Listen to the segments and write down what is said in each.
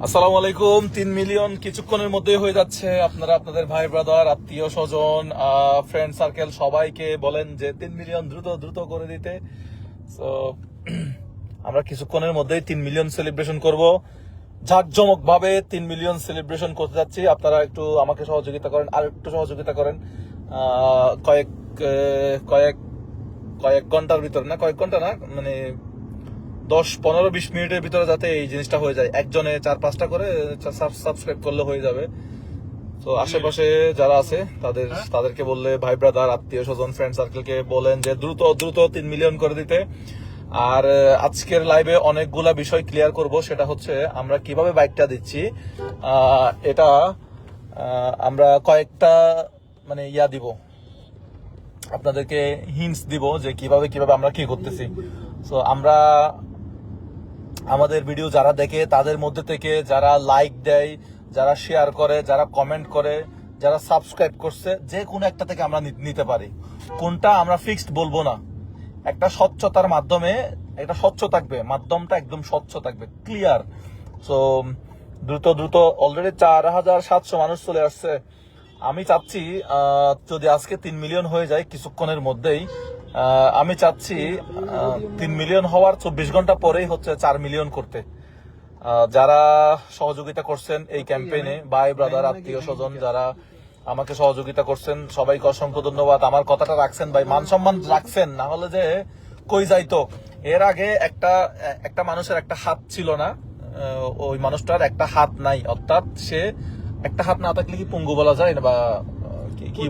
আসসালামু আলাইকুম। 3 মিলিয়ন কিছুক্ষণের মধ্যে হয়ে যাচ্ছে। আপনারা আপনাদের ভাই ব্রাদার, আত্মীয় স্বজন, ফ্রেন্ড সার্কেল সবাইকে বলেন যে 3 মিলিয়ন দ্রুত দ্রুত করে দিতে। সো আমরা কিছুক্ষণের মধ্যেই 3 মিলিয়ন সেলিব্রেশন করব। জাঁকজমক ভাবে 3 মিলিয়ন সেলিব্রেশন করতে যাচ্ছি। আপনারা একটু আমাকে সহযোগিতা করেন, আর একটু সহযোগিতা করেন। কয়েক কয়েক কয়েক ঘন্টার ভিতরে না, কয়েক ঘন্টা না, মানে 10, 15, 20 মিনিটের ভিতরে যাতে এই জিনিসটা হয়ে যায়। একজনে 4-5টা করে সাবস্ক্রাইব করলে হয়ে যাবে। তো আশেপাশে যারা আছে তাদেরকে বললে, ভাই ব্রাদার, আত্মীয় স্বজন, ফ্রেন্ড সার্কেলকে বলেন যে দ্রুত দ্রুত 3 মিলিয়ন করে দিতে। আর আজকের লাইভে অনেকগুলা বিষয় ক্লিয়ার করব। সেটা হচ্ছে আমরা কিভাবে বাইকটা দিচ্ছি, এটা আমরা কয়েকটা মানে দিব, আপনাদেরকে হিন্টস দিব যে কিভাবে কিভাবে আমরা কি করতেছি। সো আমরা আমাদের ভিডিও যারা দেখে তাদের মধ্যে থেকে যারা লাইক দেয়, যারা শেয়ার করে, যারা কমেন্ট করে, যারা সাবস্ক্রাইব করছে, যে কোনো একটা থেকে আমরা নিতে পারি। কোনটা আমরা ফিক্সড বলবো না। একটা স্বচ্ছতার মাধ্যমে, একটা স্বচ্ছ থাকবে, মাধ্যমটা একদম স্বচ্ছ থাকবে, ক্লিয়ার। সো দ্রুত দ্রুত অলরেডি 4700 মানুষ চলে আসছে। আমি চাচ্ছি যদি আজকে 3 মিলিয়ন হয়ে যায় কিছুক্ষণের মধ্যেই, আমি চাচ্ছি 3 মিলিয়ন হওয়ার 24 ঘন্টা পরেই হচ্ছে 4 মিলিয়ন করতে। যারা সহযোগিতা করছেন এই ক্যাম্পেইনে, ভাই ব্রাদার, আত্মীয় স্বজন যারা আমাকে সহযোগিতা করছেন, সবাইকে অসংখ্য ধন্যবাদ। আমার কথাটা রাখছেন ভাই, মান সম্মান রাখছেন, না হলে যে কই যাইতো। এর আগে একটা মানুষের একটা হাত ছিল না, ওই মানুষটার একটা হাত নাই, অর্থাৎ সে একটা হাত না থাকলে কি পঙ্গু বলা যায় না, বা কি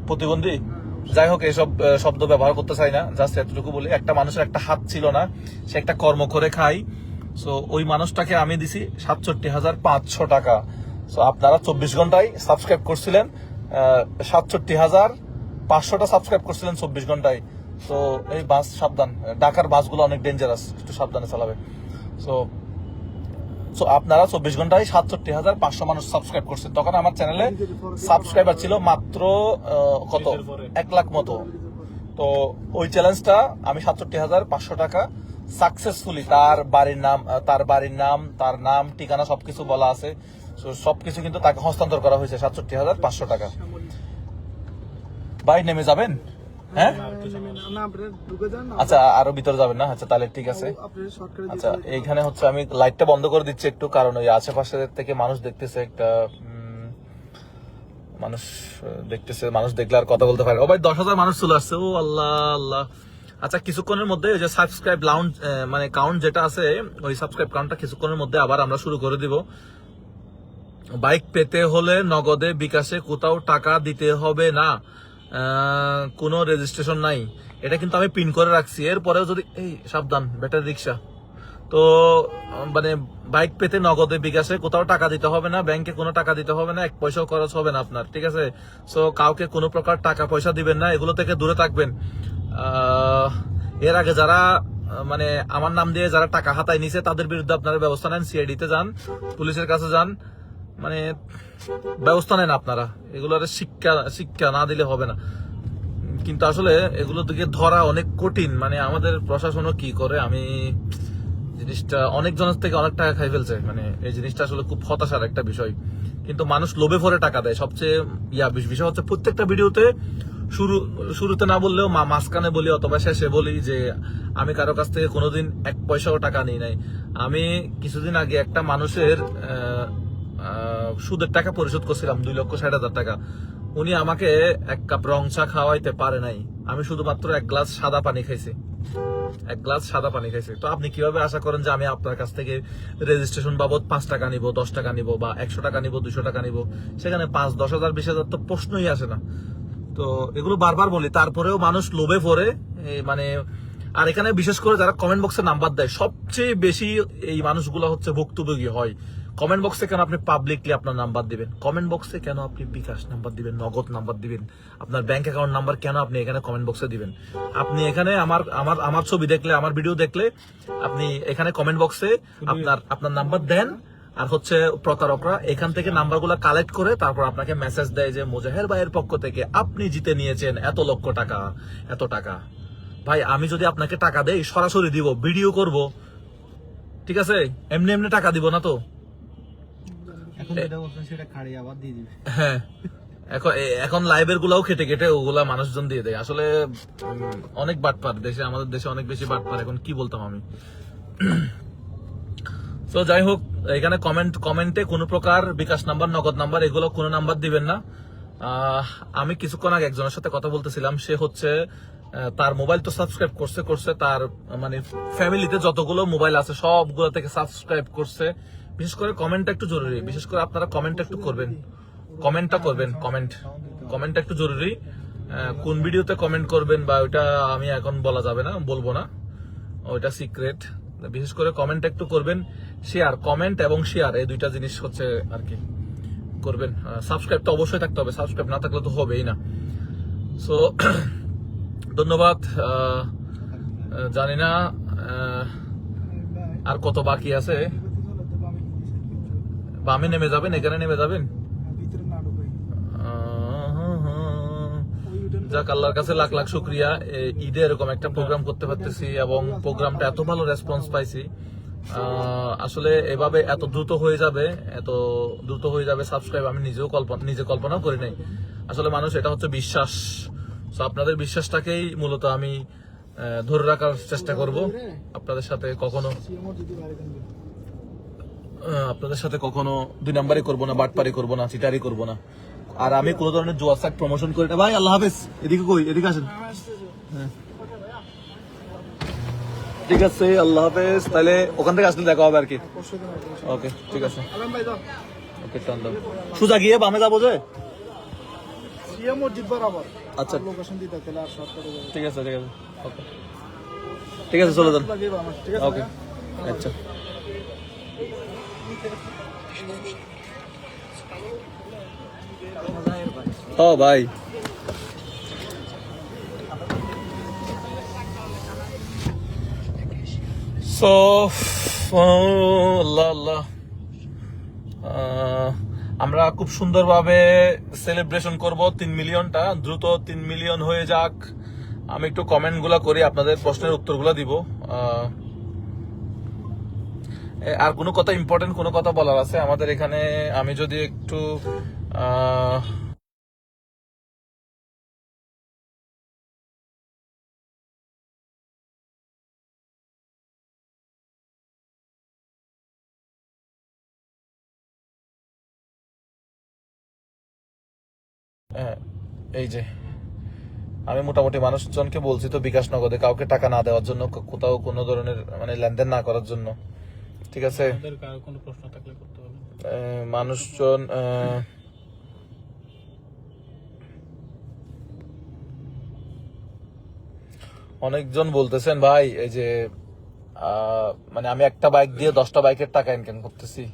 প্রতিবন্ধী, যাই হোক এসব শব্দ ব্যবহার করতে চাই না, জাস্ট এতটুকু বলি, একটা মানুষের একটা হাত ছিল না, সে একটা কর্ম করে খায়। সো ওই মানুষটাকে আমি দিছি 67,500 টাকা। সো আপনারা 24 ঘন্টায় সাবস্ক্রাইব করছিলেন, 67,500টা সাবস্ক্রাইব করছিলেন 24 ঘন্টায়। তো এই বাস সাবধান, ঢাকার বাসগুলো অনেক ডেঞ্জারাস, একটু সাবধানে চালাবে। সো আপনারা 24 ঘন্টায় 67,500 মানুষ সাবস্ক্রাইব করছেন। তখন আমার চ্যানেলে সাবস্ক্রাইবার ছিল মাত্র কত, 1 লাখ মতো। তো ওই চ্যালেঞ্জটা আমি 67,500 টাকা সাকসেসফুলি, তার বাড়ির নাম, তার নাম, ঠিকানা সবকিছু বলা আছে। সবকিছু কিন্তু তাকে হস্তান্তর করা হয়েছে 67,500 টাকা। ভাই নেমে যাবেন? হ্যাঁ, আচ্ছা, আরো ভিতরে যাবেন না? আচ্ছা তাহলে ঠিক আছে। আচ্ছা, এইখানে হচ্ছে আমি লাইটটা বন্ধ করে দিচ্ছি একটু, কারণ ওই আশেপাশে থেকে মানুষ দেখতেছে, একটা মানুষ দেখতেছে, মানুষ দেখলে আর কথা বলতে পারে। ও ভাই 10,000 মানুষ চলে আসছে, ও আল্লাহ আল্লাহ। আচ্ছা, কিছুক্ষণের মধ্যে ওই যে সাবস্ক্রাইব লাউন্জ মানে কাউন্ট যেটা আছে, ওই সাবস্ক্রাইব কাউন্টটা কিছুক্ষণের মধ্যে আবার আমরা শুরু করে দিব। বাইক পেতে হলে নগদে, বিকাশে কোথাও টাকা দিতে হবে না, কোনো রেজিস্ট্রেশন নাই। এটা কিন্তু আমি পিন করে রাখছি। এরপরেও যদি, এই সাবধান, ব্যাটারি রিক্সা। তো মানে বাইক পেতে নগদে, বিকাশে কোথাও টাকা দিতে হবে না, ব্যাংকে কোনো টাকা দিতে হবে না, 1 পয়সাও খরচ হবে না আপনার, ঠিক আছে? সো কাউকে কোনো প্রকার টাকা পয়সা দিবেন না, এগুলো থেকে দূরে থাকবেন। এর আগে যারা মানে আমার নাম দিয়ে যারা টাকা হাতায় নিছে, তাদের বিরুদ্ধে আপনারা ব্যবস্থা নেন, সিআইডিতে যান, পুলিশের কাছে যান, মানে ব্যবস্থা নেন আপনারা। এগুলোর শিক্ষা না দিলে হবে না। কিন্তু আসলে এগুলো দিকে ধরা অনেক কঠিন, মানে আমাদের প্রশাসনও কি করে, আমি জিনিসটা অনেক জনের থেকে অনেক টাকা খাই ফেলছে, মানে এই জিনিসটা আসলে খুব হতাশার একটা বিষয়। কিন্তু মানুষ লোভে পড়ে টাকা দেয়। সবচেয়ে বিষয় হচ্ছে, প্রত্যেকটা ভিডিওতে শুরুতে না বললেও মাঝখানে বলি অথবা শেষে বলি যে আমি কারো কাছ থেকে কোনোদিন 1 পয়সাও টাকা নিই নাই। আমি কিছুদিন আগে একটা মানুষের সুদের টাকা পরিশোধ করছিলাম, 2,60,000 টাকা। উনি আমাকে 1 কাপ রং চা খাওয়াইতে পারে নাই, আমি শুধুমাত্র 1 গ্লাস সাদা পানি খাইছি, 1 গ্লাস সাদা পানি খাইছি। তো আপনি কিভাবে আশা করেন যে আমি আপনার কাছ থেকে রেজিস্ট্রেশন বাবদ 5 টাকা নিব, 10 টাকা নিব, বা 100 টাকা নিব, 200 টাকা নিব? সেখানে 5-10,000, 20,000 তো প্রশ্নই আসে না। তো এগুলো বারবার বলি, তারপরেও মানুষ লোভে পড়ে, মানে। আর এখানে বিশেষ করে যারা কমেন্ট বক্সে নাম্বার দেয়, সবচেয়ে বেশি এই মানুষগুলো হচ্ছে ভুক্তভোগী হয়। কমেন্ট বক্সে কেন আপনি পাবলিকলি আপনার নাম্বার দিবেন? কমেন্ট বক্সে কেন আপনি বিকাশ নাম্বার দিবেন, নগদ নাম্বার দিবেন, আপনার ব্যাংক অ্যাকাউন্ট নাম্বার কেন আপনি এখানে কমেন্ট বক্সে দিবেন? আপনি এখানে আমার ছবি দেখলে, আমার ভিডিও দেখলে আপনি এখানে কমেন্ট বক্সে আপনার নাম্বার দেন। আর হচ্ছে প্রতারকরা এখান থেকে নাম্বারগুলো কালেক্ট করে তারপর আপনাকে মেসেজ দেয় যে মোজাহের ভাইয়ের পক্ষ থেকে আপনি জিতে নিয়েছেন এত লক্ষ টাকা, এত টাকা। ভাই, আমি যদি আপনাকে টাকা দেই, সরাসরি দিব, ভিডিও করব, ঠিক আছে? এমনি এমনি টাকা দিব না তো। হ্যাঁ, এখন লাইভের গুলাও খেটে খেটে ওগুলা মানুষজন দিয়ে দেয়। আসলে অনেক বাটপার দেশে, আমাদের দেশে অনেক বেশি বাটপার। এখন কি বলতাম আমি। তো যাই হোক, এখানে কমেন্টে কোনো প্রকার বিকাশ নাম্বার, নগদ নাম্বার এগুলো কোনো নাম্বার দিবেন না। আমি কিছুক্ষণ আগে একজনের সাথে কথা বলতেছিলাম, সে হচ্ছে তার মোবাইল তো সাবস্ক্রাইব করছে তার মানে ফ্যামিলিতে যতগুলো মোবাইল আছে সবগুলো থেকে সাবস্ক্রাইব করছে। বিশেষ করে কমেন্টটা একটু জরুরি, বিশেষ করে আপনারা কমেন্টটা একটু করবেন, কমেন্টটা একটু জরুরি। কোন ভিডিওতে কমেন্ট করবেন বা ওইটা আমি এখন বলা যাবে না, বলবো না, ওইটা সিক্রেট। বিশেষ করে কমেন্ট একটু করবেন, কমেন্ট এবং শেয়ার এই দুইটা জিনিস হচ্ছে আর কি করবেন। সাবস্ক্রাইব তো অবশ্যই থাকতে হবে, সাবস্ক্রাইব না থাকলে তো হবেই না। সো ধন্যবাদ। জানি না আর কত বাকি আছে। বামে নেমে যাবেন, এখানে নেমে যাবেন। যাক, আল্লাহর কাছে লাখ লাখ শুকরিয়া, ঈদে এরকম একটা প্রোগ্রাম করতে পারতেছি এবং প্রোগ্রামটা এত ভালো রেসপন্স পাইছি। আসলে এভাবে এত দ্রুত হয়ে যাবে সাবস্ক্রাইব আমি নিজে কল্পনাও করি নাই। আসলে মানুষ, এটা হচ্ছে বিশ্বাস। তো আপনাদের বিশ্বাসটাকেই মূলত আমি ধরে রাখার চেষ্টা করব। আপনাদের সাথে কখনো দুই নাম্বারই করবো না, বাটপারি করবো না, চিটারি করবো না। আর আমি কোনো ধরনের জুয়া সাইট প্রমোশন করি না। ভাই আল্লাহ হাফেজ। এদিকে আসেন। ঠিক আছে, আল্লাহ হাফেজ। তাহলে ওখান থেকে আসলে দেখা হবে আর কি। ওকে, ঠিক আছে। ওকে, টান দাও। সোজা গিয়ে বামে যাবো যে। আচ্ছা, ঠিক আছে। ওকে, ঠিক আছে, চলে যান। ওকে, আচ্ছা। ও ভাই, সো আল্লাহ, আমরা খুব সুন্দরভাবে সেলিব্রেশন করব 3 মিলিয়নটা। দ্রুত 3 মিলিয়ন হয়ে যাক। আমি একটু কমেন্ট গুলা করি, আপনাদের প্রশ্নের উত্তর গুলা দিব। আর কোনো কথা, ইম্পর্টেন্ট কোনো কথা বলার আছে আমাদের এখানে। আমি যদি একটু এই যে আমি মোটামুটি মানুষজনকে বলছি তো বিকাশ নগদে কাউকে টাকা না দেওয়ার জন্য, কোথাও কোনো ধরনের মানে লেনদেন না করার জন্য। ঠিক আছে, মানুষজন অনেকজন বলতেছেন ভাই, এই যে মানে আমি একটা বাইক দিয়ে 10টা বাইকের টাকা ইনকাম করতেছি।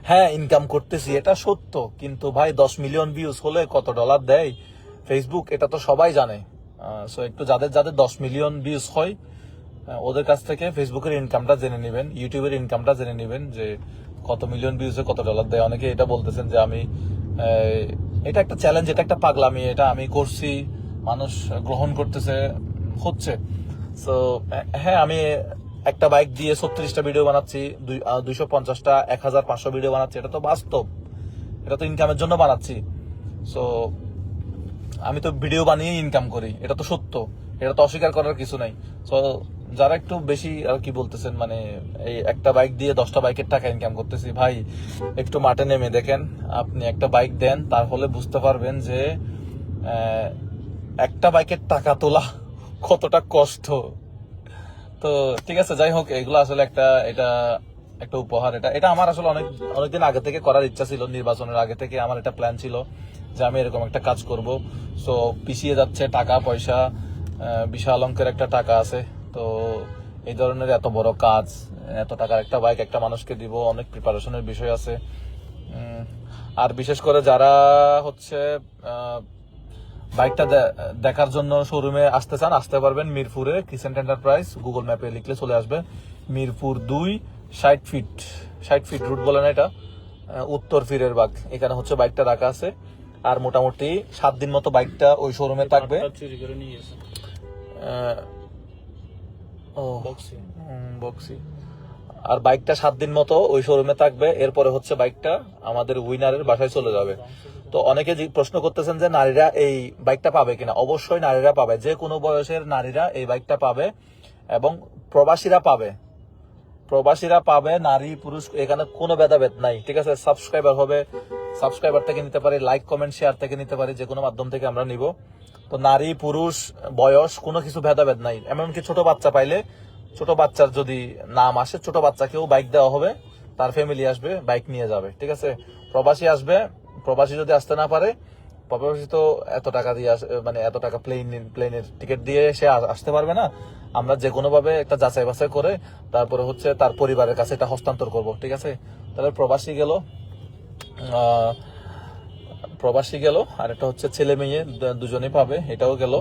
হ্যাঁ, ইনকাম করতেছি, এটা সত্য। কিন্তু ভাই 10 মিলিয়ন ভিউজ হলে কত ডলার দেয় ফেসবুক, এটা তো সবাই জানে। সো একটু যাদের 10 মিলিয়ন ভিউজ হয় ওদের কাছ থেকে ফেসবুকের ইনকামটা জেনে নেবেন, ইউটিউবের ইনকামটা জেনে নেবেন যে কত মিলিয়ন ভিউজে কত ডলার দেয়। অনেকে এটা বলতেছেন যে আমি এটা একটা চ্যালেঞ্জ, এটা একটা পাগলামি, এটা আমি করছি, মানুষ গ্রহণ করতেছে, হচ্ছে। সো হ্যাঁ, আমি একটা বাইক দিয়ে 36টা ভিডিও বানাচ্ছি, 250টা 1500 ভিডিও বানাচ্ছি, এটা তো বাস্তব, এটা তো ইনকামের জন্য বানাচ্ছি। সো আমি তো ভিডিও বানিয়ে ইনকাম করি, এটা তো সত্য, এটা তো অস্বীকার করার কিছু নাই। সো যারা একটু বেশি আর কি বলতেছেন, মানে এই একটা বাইক দিয়ে 10টা বাইকের টাকা ইনকাম করতেছি, ভাই একটু মাঠে নেমে দেখেন, আপনি একটা বাইক দেন, তাহলে বুঝতে পারবেন যে একটা বাইকের টাকা তোলা কতটা কষ্ট। তো ঠিক আছে, যাই হোক, এগুলো আসলে এটা একটা উপহার। এটা আমার আসলে অনেকদিন আগে থেকে করার ইচ্ছা ছিল, নির্বাচনের আগে থেকে আমার এটা প্ল্যান ছিল যে আমি এরকম একটা কাজ করব। সো পিছিয়ে যাচ্ছে টাকা পয়সা, বিশাল অঙ্কের একটা টাকা আছে। তো এই ধরনের এত বড় কাজ, এত টাকার একটা বাইক একটা মানুষকে দিব, অনেক প্রিপারেশনের বিষয় আছে। আর বিশেষ করে যারা হচ্ছে বাইকটা দেখার জন্য শোরুমে আসতে চান, আসতে পারবেন মিরপুরে ক্রিসেন্ট এন্টারপ্রাইজ, গুগল ম্যাপে লিখলে চলে আসবে। মিরপুর 2, 60 ফিট রুট বলে না এটা, উত্তর ফিরের বাগ, এখানে হচ্ছে বাইকটা রাখা আছে। আর মোটামুটি 7 দিন মতো বাইকটা ওই শোরুমে থাকবে। বক্সি আর বাইকটা 7 দিন মতো ওই শোরুমে থাকবে, এরপরে হচ্ছে বাইকটা আমাদের উইনারের বাসায় চলে যাবে। তো অনেকে প্রশ্ন করতেছেন যে নারীরা এই বাইকটা পাবে কিনা। অবশ্যই নারীরা পাবে, যে কোনো বয়সের নারীরা এই বাইকটা পাবে এবং প্রবাসীরা পাবে। প্রবাসীরা পাবে, নারী পুরুষ এখানে কোনো ভেদাভেদ নাই, ঠিক আছে। সাবস্ক্রাইবার হবে, সাবস্ক্রাইবার থেকে নিতে পারি, লাইক কমেন্ট শেয়ার থেকে নিতে পারি, যে কোনো মাধ্যম থেকে আমরা নিব। তো নারী পুরুষ বয়স কোনো কিছু ভেদাভেদ নাই। এমনকি ছোট বাচ্চা পাইলে, ছোট বাচ্চার যদি নাম আসে, ছোট বাচ্চাকেও বাইক দেওয়া হবে, তার ফ্যামিলি আসবে, বাইক নিয়ে যাবে, ঠিক আছে। প্রবাসী আসবে, প্রবাসী যদি আসতে না পারে, প্রবাসী তো এত টাকা দিয়ে মানে এত টাকা প্লেনের টিকিট দিয়ে সে আসতে পারবে না। আমরা যে কোনো ভাবে একটা যাচাই বাছাই করে তারপরে হচ্ছে তার পরিবারের কাছে এটা হস্তান্তর করব, ঠিক আছে। তাহলে প্রবাসী গেল, আর একটা হচ্ছে ছেলে মেয়ে দুজনেই পাবে, এটাও গেল।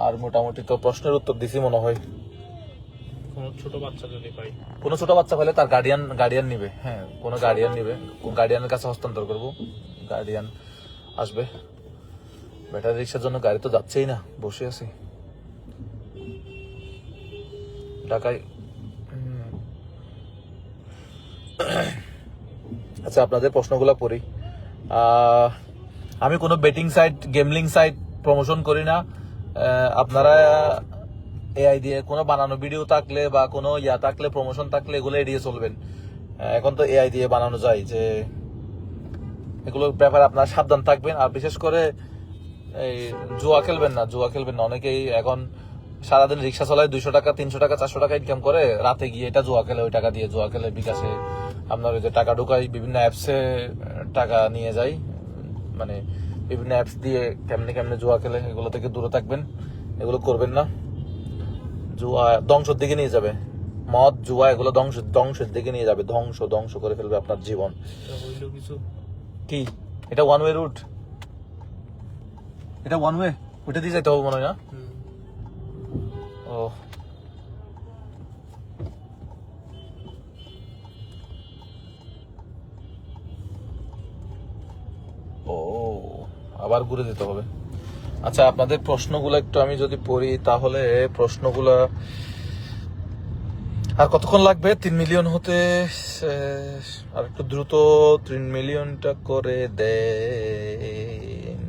আর মোটামুটি তো প্রশ্নের উত্তর দিছি মনে হয়। কোনো ছোট বাচ্চা যদি পাই, কোনো ছোট বাচ্চা পেলে তার গার্ডিয়ান নিবে, হ্যাঁ কোনো গার্ডিয়ান নিবে, গার্ডিয়ানের কাছে হস্তান্তর করব, গার্ডিয়ান আসবে। ব্যাটারি রিক্সার জন্য গাড়ি তো যাচ্ছেই না, বসে আছি ঢাকায়। আচ্ছা, আপনাদের প্রশ্নগুলো পড়ি। আমি কোনো বেটিং সাইট, গেমলিং সাইট প্রমোশন করি না। আপনারা এআই দিয়ে কোনো বানানো ভিডিও থাকলে বা কোনো থাকলে, প্রমোশন থাকলে এগুলো এড়িয়ে চলবেন। এখন তো এআই দিয়ে বানানো যায়, যে এগুলোর ব্যাপারে আপনারা সাবধান থাকবেন। আর বিশেষ করে এই জুয়া খেলবেন না। অনেকেই এখন সারাদিন রিক্সা চালায়, 200 টাকা 300 টাকা 400 টাকা ইনকাম করে, রাতে গিয়ে এটা জুয়া খেলে, ওই টাকা দিয়ে জুয়া খেলে, বিকাশে আপনার ওই যে টাকা ঢুকাই, বিভিন্ন অ্যাপসে টাকা নিয়ে যায়, মানে বিভিন্ন অ্যাপস দিয়ে কেমনে জুয়া খেলে। এগুলো থেকে দূরে থাকবেন, এগুলো করবেন না। জুয়া ধ্বংসের দিকে নিয়ে যাবে, মদ জুয়া এগুলো ধ্বংসের দিকে নিয়ে যাবে, ধ্বংস করে ফেলবে আপনার জীবন। কি এটা ওয়ান ওয়ে রুট? এটা ওয়ান ওয়ে, ওইটা দিয়ে যাইতে হবে মনে হয় না? ও আবার ঘুরে যেতে হবে। আচ্ছা, আপনাদের প্রশ্নগুলো একটু আমি যদি পড়ি, তাহলে প্রশ্নগুলা আর কতক্ষণ লাগবে 3 মিলিয়ন হতে? আর একটু দ্রুত 3 মিলিয়নটা করে দেন।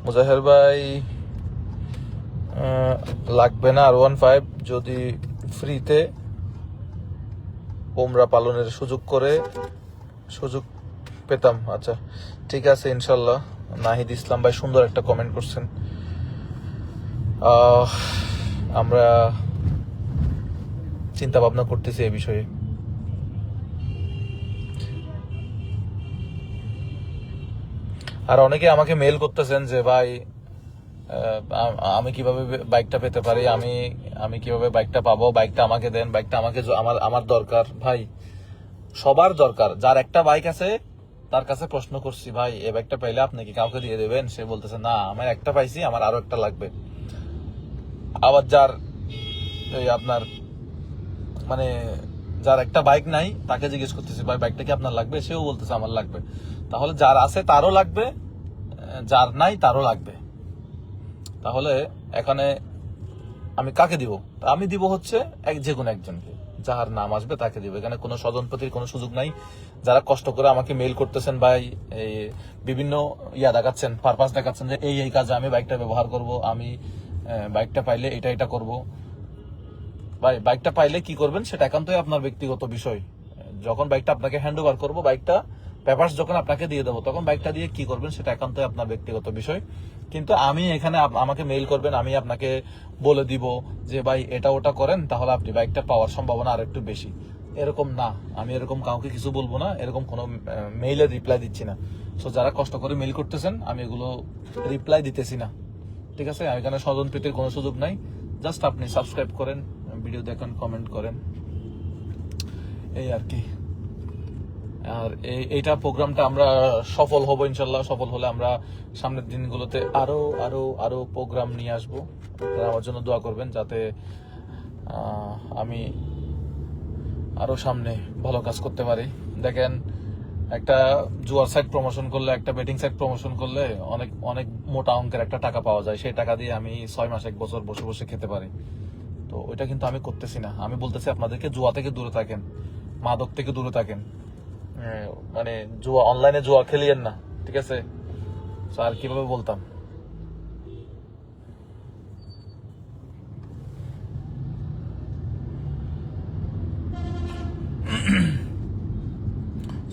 মুজাহের ভাই, লাগবে না R15 যদি ফ্রিতে ওমরা পালনের সুযোগ পেতাম। আচ্ছা ঠিক আছে, ইনশাল্লাহ। নাহিদ ইসলাম ভাই সুন্দর একটা কমেন্ট করছেন। আমরা চিন্তা ভাবনা করতেছি এই বিষয়ে। আর অনেকে আমাকে মেল করতেছেন যে ভাই আমি কিভাবে বাইকটা পেতে পারি, আমি কিভাবে বাইকটা পাবো, বাইকটা আমাকে দেন, বাইকটা আমাকে আমার দরকার। ভাই সবার দরকার, যার একটা বাইক আছে তার কাছে প্রশ্ন করছি, ভাই এই বাইকটা পাইলে আপনি কি কাউকে দিয়ে দেবেন? সে বলতেছে না, আমার একটা পাইছি, আমার আরো একটা লাগবে। আবার যার আপনার মানে যার একটা বাইক নাই তাকে জিজ্ঞেস করতেছি, ভাই বাইকটা কি আপনার লাগবে? সেও বলতেছে আমার লাগবে। তাহলে যার আছে তারও লাগবে, যার নাই তারও লাগবে। তাহলে এখানে আমি কাকে দিব? আমি দিব হচ্ছে যে কোনো একজনকে, যার নাম আসবে তাকে দিব। এখানে কোনো স্বজনপ্রীতির কোনো সুযোগ নাই। যারা কষ্ট করে আমাকে মেইল করতেছেন, ভাই এই বিভিন্ন দেখাচ্ছেন, পারপাস দেখাচ্ছেন যে এই কাজে আমি বাইকটা ব্যবহার করব, আমি বাইকটা পাইলে এটা করব। ভাই বাইকটা পাইলে কি করবেন সেটা একান্তই আপনার ব্যক্তিগত বিষয়। যখন বাইকটা আপনাকে হ্যান্ড ওভার করবো, বাইকটা পেপারস যখন আপনাকে দিয়ে দেবো, তখন বাইকটা দিয়ে কি করবেন সেটা একান্তই আপনার ব্যক্তিগত বিষয়। কিন্তু আমি এখানে আমাকে মেইল করবেন, আমি আপনাকে বলে দিব যে ভাই এটা ওটা করেন, তাহলে আপনি বাইকটা পাওয়ার সম্ভাবনা আর একটু বেশি। এরকম না, আমি এরকম কাউকে কিছু বলবো না, এরকম কোনো মেইলের রিপ্লাই দিচ্ছি না। সো যারা কষ্ট করে মেইল করতেছেন, আমি এগুলো রিপ্লাই দিতেছি না, ঠিক আছে। এখানে স্বজনপ্রীতির কোনো সুযোগ নাই। জাস্ট আপনি সাবস্ক্রাইব করেন, ভিডিও দেখেন, কমেন্ট করেন, এই আর কি। আর এইটা প্রোগ্রামটা আমরা সফল হব ইনশাল্লাহ। সফল হলে আমরা সামনের দিনগুলোতে আরো আরো আরো প্রোগ্রাম নিয়ে আসবো। আমার জন্য দোয়া করবেন, যাতে আরো সামনে ভালো কাজ করতে পারি। দেখেন, একটা জুয়ার সাইট প্রমোশন করলে, একটা বেটিং সাইট প্রমোশন করলে অনেক অনেক মোটা অঙ্কের একটা টাকা পাওয়া যায়। সেই টাকা দিয়ে আমি 6 মাস 1 বছর বসে বসে খেতে পারি। তো ওইটা কিন্তু আমি করতেছি না। আমি বলতেছি আপনাদেরকে জুয়া থেকে দূরে থাকেন, মাদক থেকে দূরে থাকেন, মানে জুয়া, অনলাইনে জুয়া খেলিয়েন না, ঠিক আছে? তো আর কিভাবে বলতাম।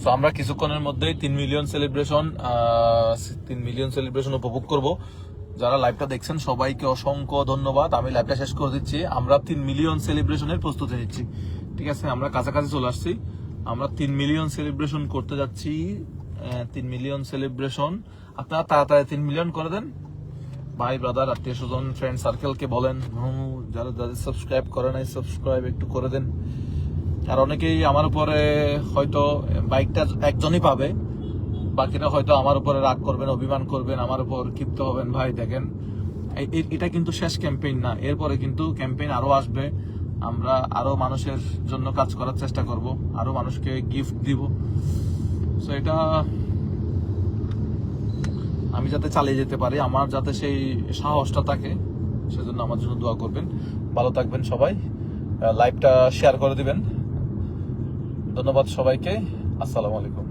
তো আমরা কিছুক্ষণের মধ্যেই 3 মিলিয়ন সেলিব্রেশন উপভোগ করব। যারা লাইভটা দেখছেন সবাইকে অসংখ্য ধন্যবাদ। আমি লাইভটা শেষ করে দিচ্ছি। আমরা 3 মিলিয়ন সেলিব্রেশনের প্রস্তুতি নিচ্ছি, ঠিক আছে? আমরা কাছাকাছি চলে আসছি। আমরা 3 মিলিয়ন সেলিব্রেশন করতে যাচ্ছি। 3 মিলিয়ন সেলিব্রেশন, আপনারা তাড়াতাড়ি 3 মিলিয়ন করে দেন। ভাই ব্রাদার, আত্মীয় স্বজন, ফ্রেন্ড সার্কেলকে বলেন, যারা যাদের সাবস্ক্রাইব করে নাই সাবস্ক্রাইব একটু করে দেন। আর অনেকেই আমার উপরে হয়তো বাইকটা একজনই পাবে, বাকিরা হয়তো আমার উপরে রাগ করবেন, অভিমান করবেন, আমার উপর ক্ষিপ্ত হবেন। ভাই দেখেন, এটা কিন্তু শেষ ক্যাম্পেইন না, এরপরে কিন্তু ক্যাম্পেইন আরো আসবে। আমরা আরো মানুষের জন্য কাজ করার চেষ্টা করব, আরো মানুষকে গিফট দিব। সো এটা আমি যাতে চালিয়ে যেতে পারি, আমার যাতে সেই সাহসটা থাকে, সেজন্য আমার জন্য দোয়া করবেন। ভালো থাকবেন সবাই, লাইভটা শেয়ার করে দিবেন। ধন্যবাদ সবাইকে, আসসালামু আলাইকুম।